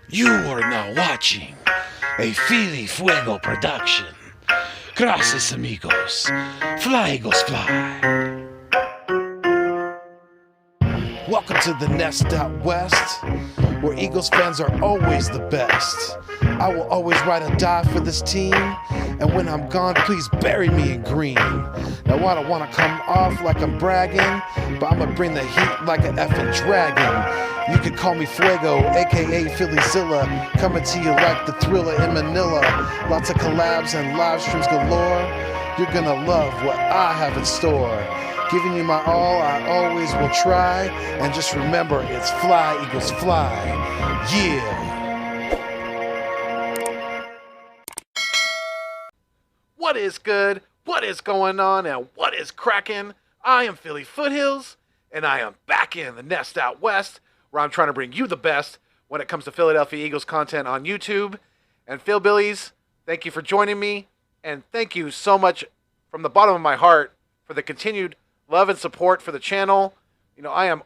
You are now watching a Philly Fuego production. Gracias, amigos. Fly, Eagles, fly. Welcome to the Nest Out West, where Eagles fans are always the best. I will always ride or die for this team, and when I'm gone, please bury me in green. Now I don't want to come off like I'm bragging, but I'ma bring the heat like an effing dragon. You can call me Fuego, aka Phillyzilla, coming to you like the Thriller in Manila. Lots of collabs and live streams galore. You're gonna love what I have in store. Giving you my all, I always will try. And just remember, it's fly, Eagles, fly. Yeah. What is good? What is going on? And what is cracking? I am Philly Foothills, and I am back in the Nest Out West, where I'm trying to bring you the best when it comes to Philadelphia Eagles content on YouTube. And Phil Billies, thank you for joining me, and thank you so much from the bottom of my heart for the continued love and support for the channel. You know, I am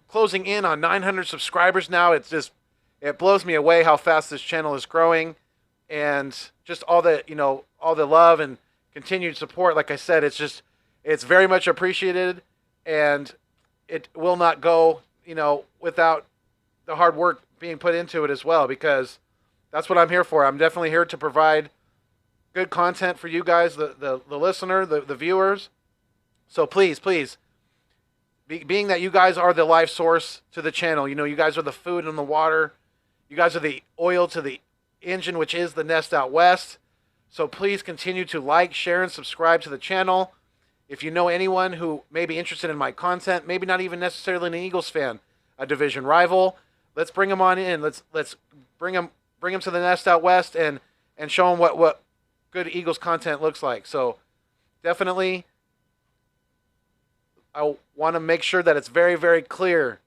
closing in on 900 subscribers now. It blows me away how fast this channel is growing, and just all the love and continued support. Like I said, it's very much appreciated, and it will not go, without the hard work being put into it as well, because that's what I'm here for. I'm definitely here to provide good content for you guys, the listener, the viewers. So please, being that you guys are the life source to the channel, you guys are the food and the water. You guys are the oil to the engine, which is the Nest Out West. So please continue to like, share, and subscribe to the channel. If you know anyone who may be interested in my content, maybe not even necessarily an Eagles fan, a division rival, let's bring them on in. Let's bring them to the Nest Out West and show them what good Eagles content looks like. So definitely, I want to make sure that it's very, very clear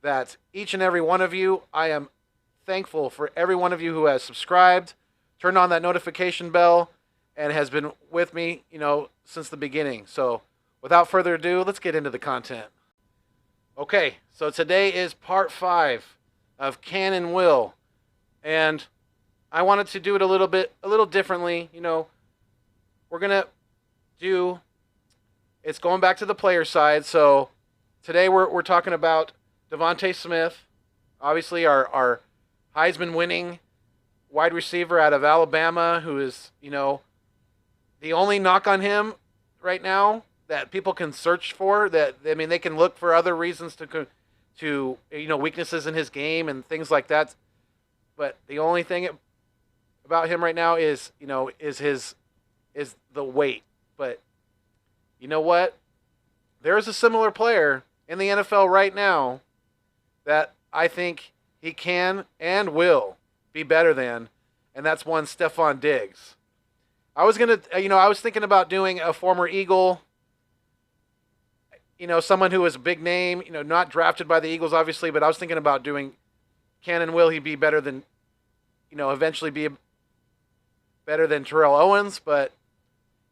that each and every one of you, I am thankful for every one of you who has subscribed, turned on that notification bell, and has been with me, since the beginning. So without further ado, let's get into the content. Okay, so today is part 5 of Can and Will, and I wanted to do it a little differently. We're gonna do. It's going back to the player side. So today we're talking about Devonta Smith, obviously our Heisman winning wide receiver out of Alabama, who is, the only knock on him right now that people can search for, they can look for other reasons to weaknesses in his game and things like that. But the only thing about him right now is the weight. But you know what? There is a similar player in the NFL right now that I think he can and will be better than, and that's one Stephon Diggs. I was thinking about doing a former Eagle, someone who was a big name, not drafted by the Eagles, obviously, but I was thinking about doing, can and will he be better than, eventually be better than Terrell Owens, but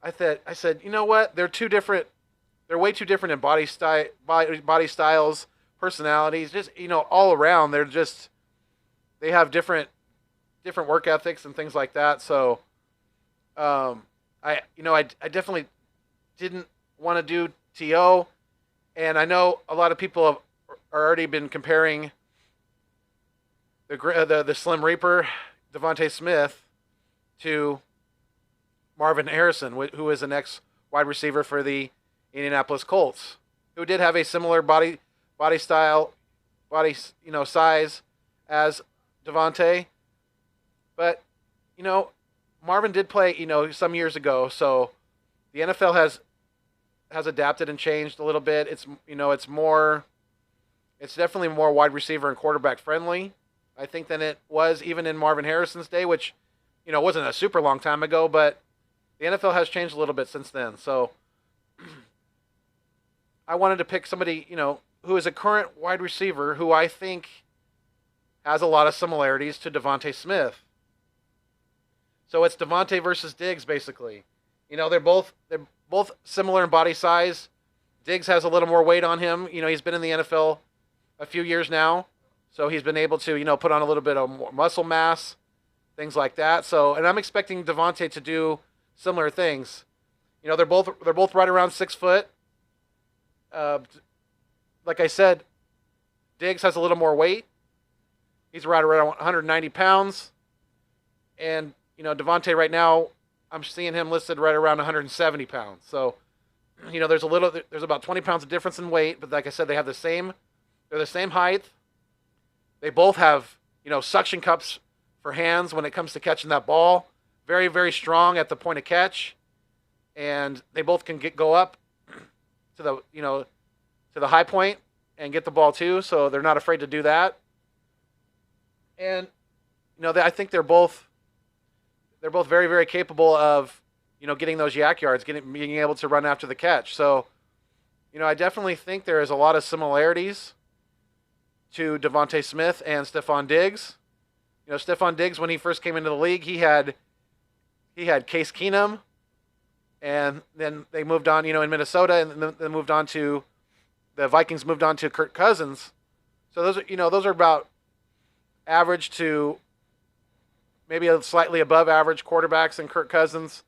I said, you know what? They're way too different in body styles, personalities, just, all around. They have different work ethics and things like that. So, I definitely didn't want to do TO, and I know a lot of people have already been comparing the Slim Reaper, Devonta Smith, to Marvin Harrison, who is an ex-wide receiver for the Indianapolis Colts, who did have a similar body style, size as Devonta. But, Marvin did play, some years ago, so the NFL has adapted and changed a little bit. It's definitely more wide receiver and quarterback friendly, I think, than it was even in Marvin Harrison's day, which, wasn't a super long time ago, but the NFL has changed a little bit since then. So I wanted to pick somebody, who is a current wide receiver who I think has a lot of similarities to Devonta Smith. So it's Devonta versus Diggs, basically. They're both similar in body size. Diggs has a little more weight on him. He's been in the NFL a few years now, So he's been able to, put on a little bit of more muscle mass, things like that. So, and I'm expecting Devonta to do similar things. They're both right around 6 foot. Like I said, Diggs has a little more weight. He's right around 190 pounds. And, Devonta right now, I'm seeing him listed right around 170 pounds. So, there's about 20 pounds of difference in weight, but like I said, they're the same height. They both have, suction cups for hands when it comes to catching that ball. Very, very strong at the point of catch. And they both can go up to the high point and get the ball too, so they're not afraid to do that. And I think they're both very, very capable of getting those yak yards, being able to run after the catch. So, I definitely think there is a lot of similarities to Devonta Smith and Stephon Diggs. Stephon Diggs, when he first came into the league, he had Case Keenum, and then they moved on, in Minnesota, and then they moved on to the Vikings moved on to Kirk Cousins. So those are about average to maybe a slightly above average quarterbacks in Kirk Cousins.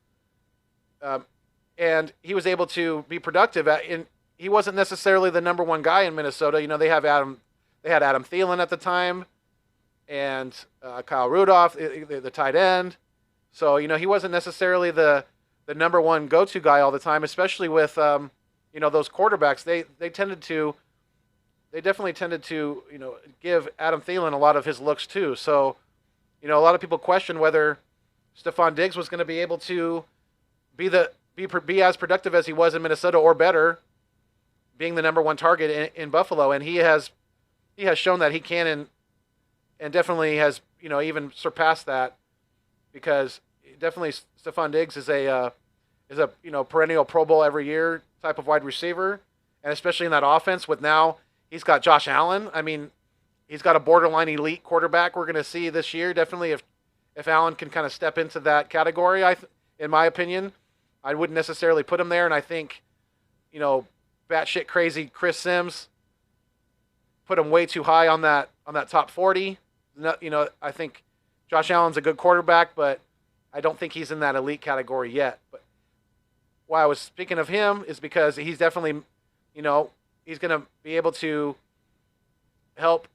And he was able to be productive he wasn't necessarily the number one guy in Minnesota. They had Adam Thielen at the time, and Kyle Rudolph, the tight end. So, he wasn't necessarily the number one go-to guy all the time, especially with those quarterbacks. They definitely tended to give Adam Thielen a lot of his looks too. So, a lot of people question whether Stephon Diggs was going to be able to be as productive as he was in Minnesota or better, being the number one target in Buffalo, and he has shown that he can and definitely has even surpassed that, because definitely Stephon Diggs is a perennial Pro Bowl every year type of wide receiver, and especially in that offense with now he's got Josh Allen. I mean, he's got a borderline elite quarterback we're going to see this year. Definitely if Allen can kind of step into that category, in my opinion, I wouldn't necessarily put him there. And I think, batshit crazy Chris Sims put him way too high on that top 40. I think Josh Allen's a good quarterback, but I don't think he's in that elite category yet. But why I was speaking of him is because he's definitely, he's going to be able to help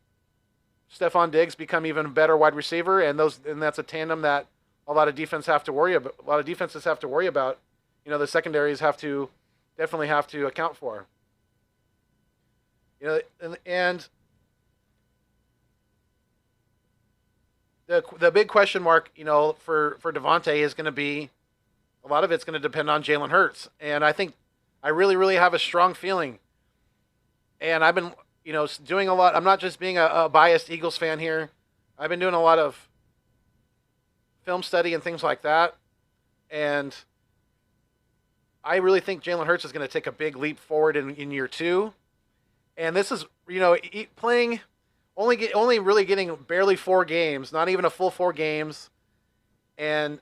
Stephon Diggs become even a better wide receiver, and that's a tandem that a lot of defenses have to worry about. The secondaries definitely have to account for. And the big question mark, for Devonta is going to be, a lot of it's going to depend on Jalen Hurts. And I think I really, really have a strong feeling. And I've been, doing a lot. I'm not just being a biased Eagles fan here. I've been doing a lot of film study and things like that. And I really think Jalen Hurts is going to take a big leap forward in year 2. And this is, playing, only really getting barely 4 games, not even a full 4 games, and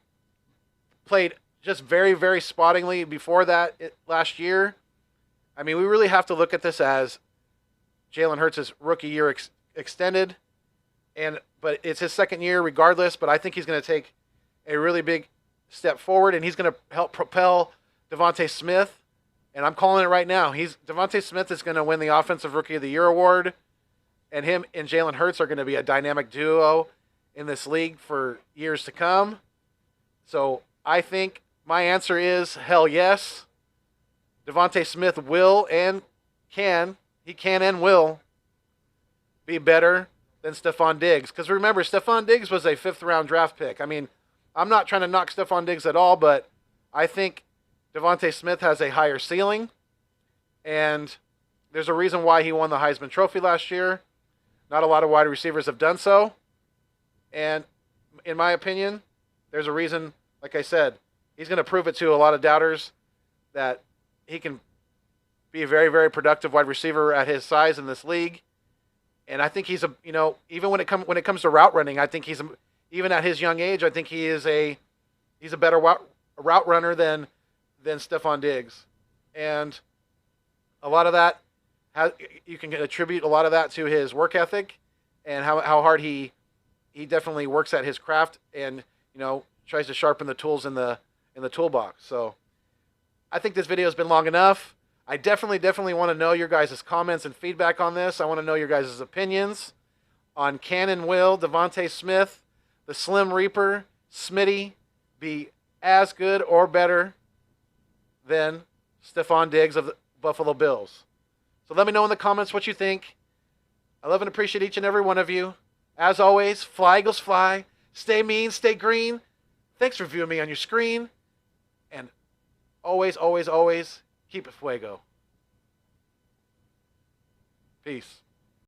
played just very, very spottingly before that last year. I mean, we really have to look at this as Jalen Hurts' rookie year extended, but it's his second year regardless. But I think he's going to take a really big step forward, and he's going to help propel Devonta Smith. And I'm calling it right now. Devonta Smith is going to win the Offensive Rookie of the Year award, and him and Jalen Hurts are going to be a dynamic duo in this league for years to come. So I think my answer is hell yes. Devonta Smith will and can and will be better than Stephon Diggs. Because remember, Stephon Diggs was a 5th-round draft pick. I mean, I'm not trying to knock Stephon Diggs at all, but I think Devonta Smith has a higher ceiling, and there's a reason why he won the Heisman Trophy last year. Not a lot of wide receivers have done so, and in my opinion, there's a reason, like I said, he's going to prove it to a lot of doubters that he can be a very, very productive wide receiver at his size in this league. And I think he's even when it comes to route running, I think even at his young age, I think he's a better route runner than Stephon Diggs. And a lot of that you can attribute a lot of that to his work ethic and how hard he definitely works at his craft and, tries to sharpen the tools in the toolbox. So I think this video has been long enough. I definitely want to know your guys' comments and feedback on this. I want to know your guys' opinions on Cannon Will, Devonta Smith, the Slim Reaper, Smitty be as good or better than Stephon Diggs of the Buffalo Bills. So let me know in the comments what you think. I love and appreciate each and every one of you. As always, fly Eagles fly. Stay mean, stay green. Thanks for viewing me on your screen. And always, always, always, keep it fuego. Peace.